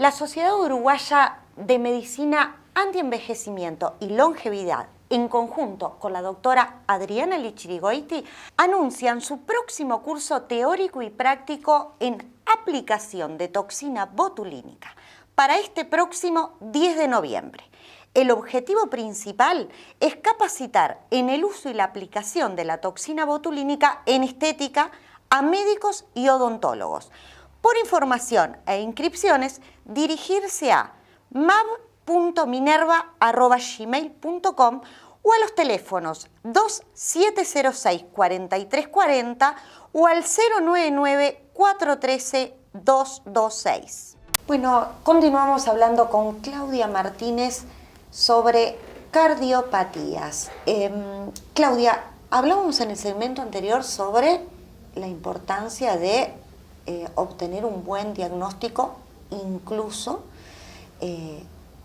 La Sociedad Uruguaya de Medicina Antienvejecimiento y Longevidad, en conjunto con la doctora Adriana Lichirigoiti, anuncian su próximo curso teórico y práctico en aplicación de toxina botulínica para este próximo 10 de noviembre. El objetivo principal es capacitar en el uso y la aplicación de la toxina botulínica en estética a médicos y odontólogos. Por información e inscripciones, dirigirse a mab.minerva@gmail.com o a los teléfonos 2706-4340 o al 099-413-226. Bueno, continuamos hablando con Claudia Martínez sobre cardiopatías. Claudia, hablábamos en el segmento anterior sobre la importancia de obtener un buen diagnóstico, incluso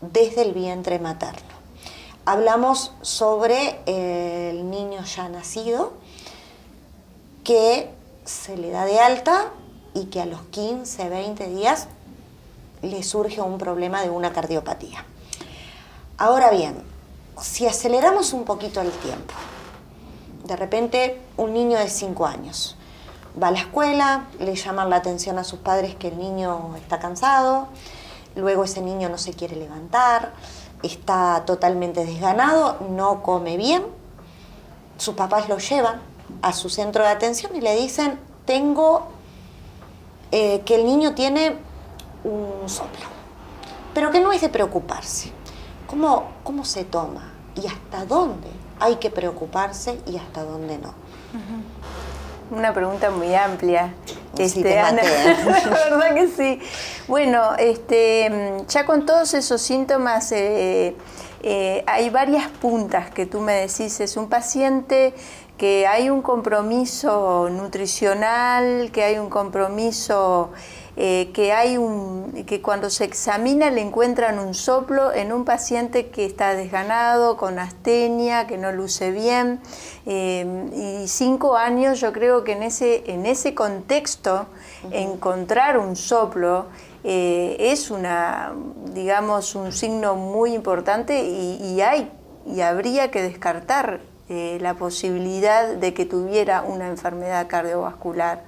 desde el vientre materno. Hablamos sobre el niño ya nacido, que se le da de alta y que a los 15, 20 días le surge un problema de una cardiopatía. Ahora bien, si aceleramos un poquito el tiempo, de repente un niño de 5 años va a la escuela, le llaman la atención a sus padres que el niño está cansado, luego ese niño no se quiere levantar, está totalmente desganado, no come bien, sus papás lo llevan a su centro de atención y le dicen, tengo que el niño tiene un soplo, pero que no es de preocuparse. ¿Cómo se toma? ¿Y hasta dónde hay que preocuparse y hasta dónde no? Una pregunta muy amplia, Sí, te Ana. maté. La verdad que sí. Bueno, ya con todos esos síntomas hay varias puntas que tú me decís. Es un paciente que hay un compromiso nutricional, que hay un compromiso, que cuando se examina le encuentran un soplo en un paciente que está desganado, con astenia, que no luce bien, y 5 años, yo creo que en ese contexto encontrar un soplo es digamos, un signo muy importante y habría que descartar la posibilidad de que tuviera una enfermedad cardiovascular.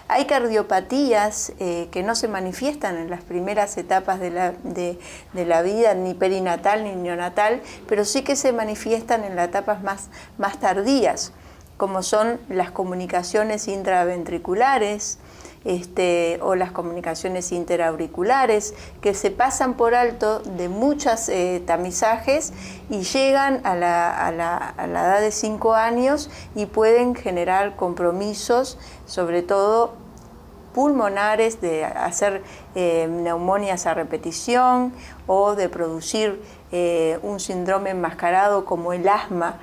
Hay cardiopatías que no se manifiestan en las primeras etapas de la vida, ni perinatal ni neonatal, pero sí que se manifiestan en las etapas más tardías, como son las comunicaciones intraventriculares, o las comunicaciones interauriculares, que se pasan por alto de muchos tamizajes y llegan a la edad de 5 años y pueden generar compromisos, sobre todo pulmonares, de hacer neumonías a repetición o de producir un síndrome enmascarado como el asma,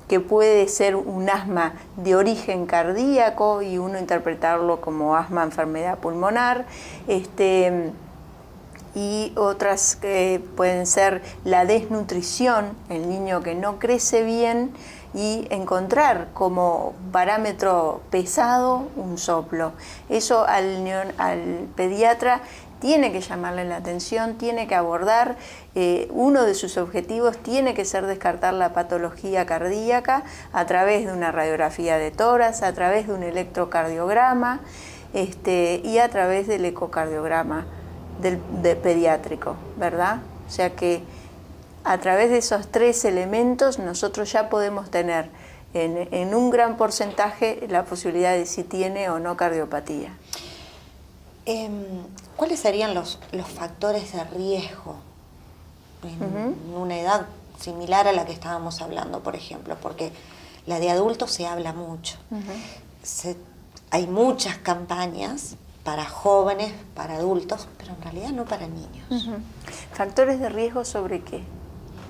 que puede ser un asma de origen cardíaco y uno interpretarlo como asma enfermedad pulmonar, y otras que pueden ser la desnutrición, el niño que no crece bien, y encontrar como parámetro pesado un soplo. Eso al pediatra tiene que llamarle la atención, tiene que abordar, uno de sus objetivos tiene que ser descartar la patología cardíaca a través de una radiografía de tórax, a través de un electrocardiograma y a través del ecocardiograma de pediátrico, ¿verdad? O sea que a través de esos 3 elementos nosotros ya podemos tener en un gran porcentaje la posibilidad de si tiene o no cardiopatía. ¿Cuáles serían los factores de riesgo en una edad similar a la que estábamos hablando, por ejemplo? Porque la de adultos se habla mucho. Hay muchas campañas para jóvenes, para adultos, pero en realidad no para niños. ¿Factores de riesgo sobre qué?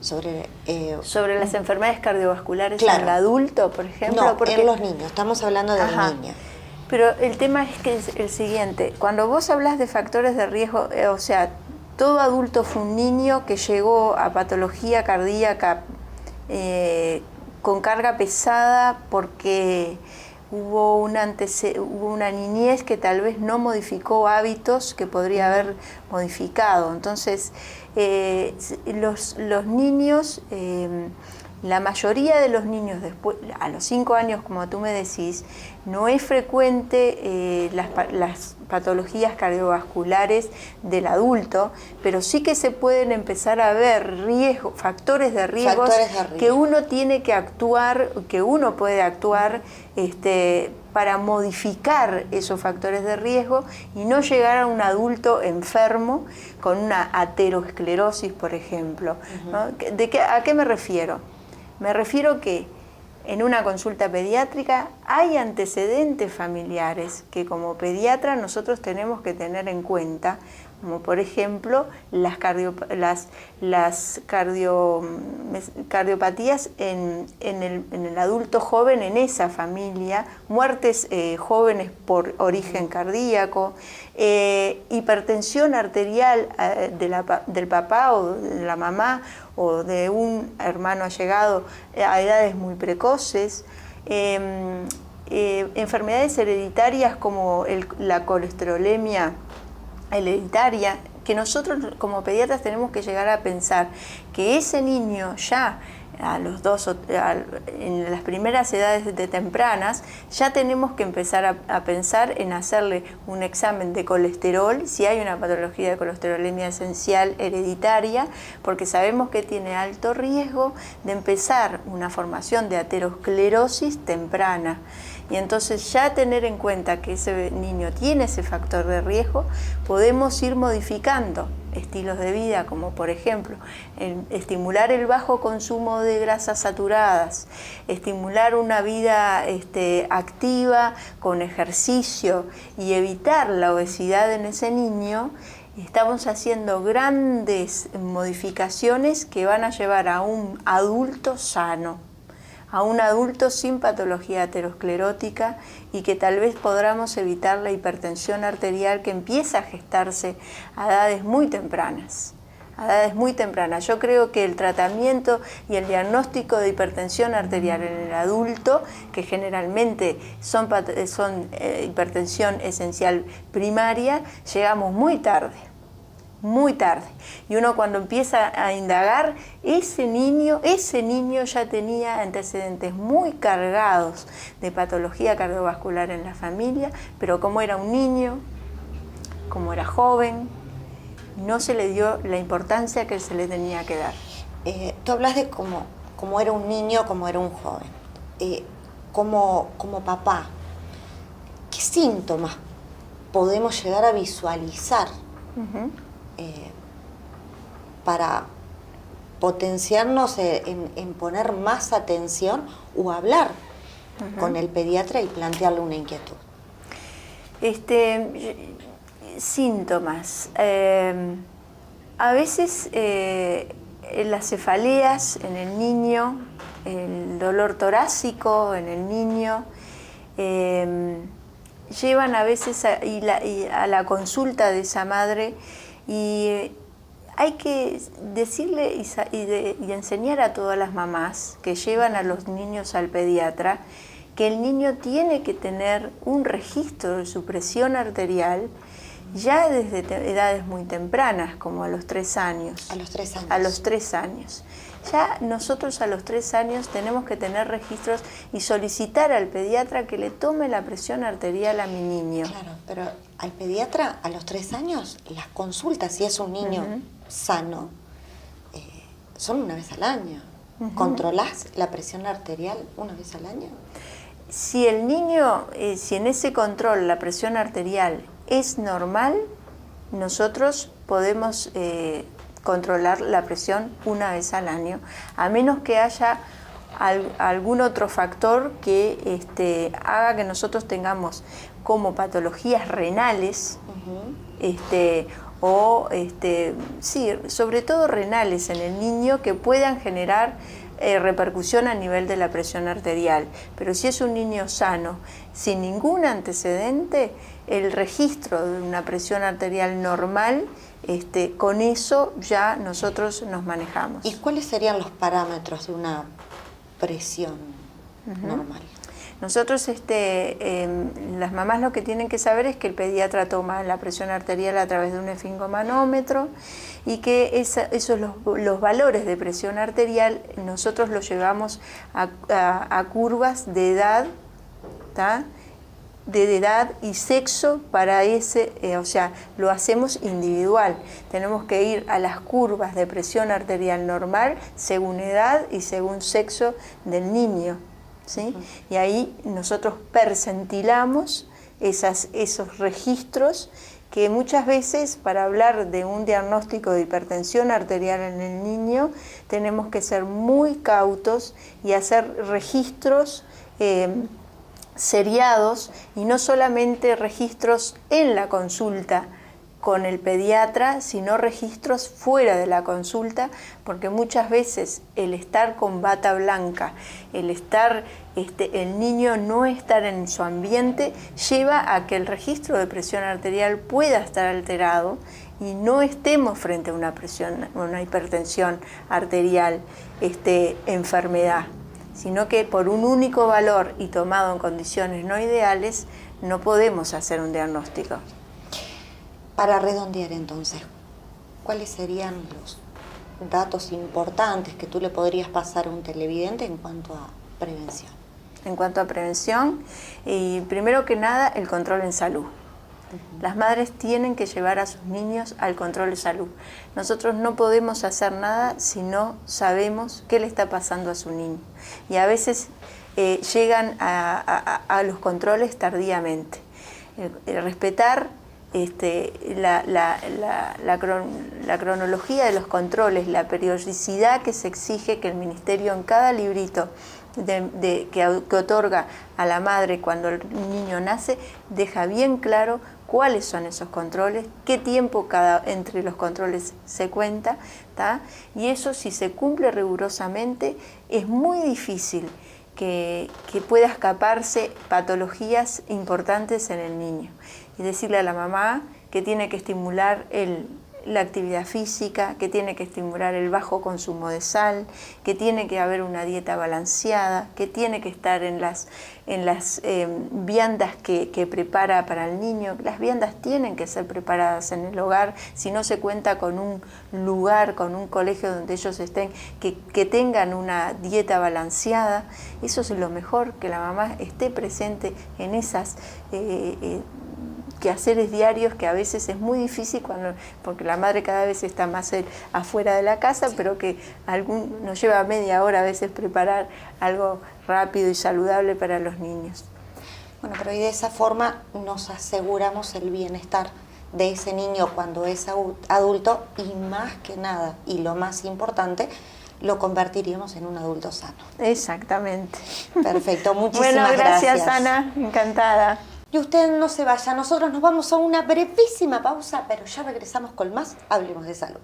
Sobre las enfermedades cardiovasculares, claro, en el adulto, por ejemplo. No, porque en los niños, estamos hablando del niño. Pero el tema es que es el siguiente, cuando vos hablas de factores de riesgo, o sea, todo adulto fue un niño que llegó a patología cardíaca con carga pesada porque hubo una niñez que tal vez no modificó hábitos que podría haber modificado. Entonces, los niños, la mayoría de los niños después, a los 5 años, como tú me decís, no es frecuente las patologías cardiovasculares del adulto, pero sí que se pueden empezar a ver factores de riesgo que uno tiene que actuar, que uno puede actuar para modificar esos factores de riesgo y no llegar a un adulto enfermo con una aterosclerosis, por ejemplo, ¿no? ¿A qué me refiero? Me refiero que en una consulta pediátrica hay antecedentes familiares que como pediatra nosotros tenemos que tener en cuenta, como por ejemplo las cardiopatías en el adulto joven en esa familia, muertes jóvenes por origen cardíaco, hipertensión arterial del papá o de la mamá o de un hermano allegado a edades muy precoces, enfermedades hereditarias como la colesterolemia hereditaria, que nosotros como pediatras tenemos que llegar a pensar que ese niño ya a los en las primeras edades tempranas, ya tenemos que empezar a pensar en hacerle un examen de colesterol, si hay una patología de colesterolemia esencial hereditaria, porque sabemos que tiene alto riesgo de empezar una formación de aterosclerosis temprana. Y entonces ya tener en cuenta que ese niño tiene ese factor de riesgo, podemos ir modificando estilos de vida, como por ejemplo estimular el bajo consumo de grasas saturadas, estimular una vida activa con ejercicio y evitar la obesidad en ese niño. Estamos haciendo grandes modificaciones que van a llevar a un adulto sano, a un adulto sin patología aterosclerótica y que tal vez podamos evitar la hipertensión arterial que empieza a gestarse a edades muy tempranas. Yo creo que el tratamiento y el diagnóstico de hipertensión arterial en el adulto, que generalmente son hipertensión esencial primaria, llegamos muy tarde. Y uno cuando empieza a indagar, ese niño ya tenía antecedentes muy cargados de patología cardiovascular en la familia, pero como era un niño, como era joven, no se le dio la importancia que se le tenía que dar. Tú hablas de cómo era un niño, cómo era un joven. Como papá, ¿qué síntomas podemos llegar a visualizar para potenciarnos en poner más atención o hablar con el pediatra y plantearle una inquietud? Síntomas. A veces las cefaleas en el niño, el dolor torácico en el niño, llevan a veces a la consulta de esa madre, y hay que decirle y enseñar a todas las mamás que llevan a los niños al pediatra que el niño tiene que tener un registro de su presión arterial ya desde edades muy tempranas, como a los 3 años. A los 3 años. A los 3 años. Ya nosotros a los 3 años tenemos que tener registros y solicitar al pediatra que le tome la presión arterial a mi niño. Claro, pero al pediatra a los 3 años, las consultas, si es un niño sano, son una vez al año. ¿Controlás la presión arterial una vez al año? Si el niño, si en ese control la presión arterial es normal, nosotros podemos controlar la presión una vez al año, a menos que haya algún otro factor que haga que nosotros tengamos como patologías renales, sí, sobre todo renales en el niño, que puedan generar repercusión a nivel de la presión arterial. Pero si es un niño sano, sin ningún antecedente, el registro de una presión arterial normal, con eso ya nosotros nos manejamos. ¿Y cuáles serían los parámetros de una presión normal? Nosotros, las mamás lo que tienen que saber es que el pediatra toma la presión arterial a través de un esfingomanómetro y que los valores de presión arterial nosotros los llevamos a curvas de edad, ¿tá? De edad y sexo para o sea, lo hacemos individual. Tenemos que ir a las curvas de presión arterial normal según edad y según sexo del niño, ¿sí? Y ahí nosotros percentilamos esos registros que muchas veces para hablar de un diagnóstico de hipertensión arterial en el niño tenemos que ser muy cautos y hacer registros seriados y no solamente registros en la consulta con el pediatra, sino registros fuera de la consulta, porque muchas veces el estar con bata blanca, el niño no estar en su ambiente, lleva a que el registro de presión arterial pueda estar alterado y no estemos frente a una hipertensión arterial, enfermedad, sino que por un único valor y tomado en condiciones no ideales, no podemos hacer un diagnóstico. Para redondear entonces, ¿cuáles serían los datos importantes que tú le podrías pasar a un televidente en cuanto a prevención? En cuanto a prevención, primero que nada, el control en salud. Las madres tienen que llevar a sus niños al control de salud. Nosotros no podemos hacer nada si no sabemos qué le está pasando a su niño. Y a veces llegan a los controles tardíamente. Respetar la cronología de los controles, la periodicidad que se exige que el Ministerio en cada librito que otorga a la madre cuando el niño nace, deja bien claro cuáles son esos controles, qué tiempo entre los controles se cuenta, ¿tá? Y eso, si se cumple rigurosamente, es muy difícil que pueda escaparse patologías importantes en el niño. Y decirle a la mamá que tiene que estimular la actividad física, que tiene que estimular el bajo consumo de sal, que tiene que haber una dieta balanceada, que tiene que estar en las viandas que prepara para el niño. Las viandas tienen que ser preparadas en el hogar, si no se cuenta con un lugar, con un colegio donde ellos estén, que tengan una dieta balanceada. Eso es lo mejor, que la mamá esté presente en esas quehaceres diarios, que a veces es muy difícil porque la madre cada vez está más afuera de la casa, pero que nos lleva media hora a veces preparar algo rápido y saludable para los niños. Bueno, pero y de esa forma nos aseguramos el bienestar de ese niño cuando es adulto y más que nada, y lo más importante, lo convertiríamos en un adulto sano. Exactamente. Perfecto, muchísimas bueno, gracias, gracias. Ana, encantada. Y usted no se vaya, nosotros nos vamos a una brevísima pausa, pero ya regresamos con más Hablemos de Salud.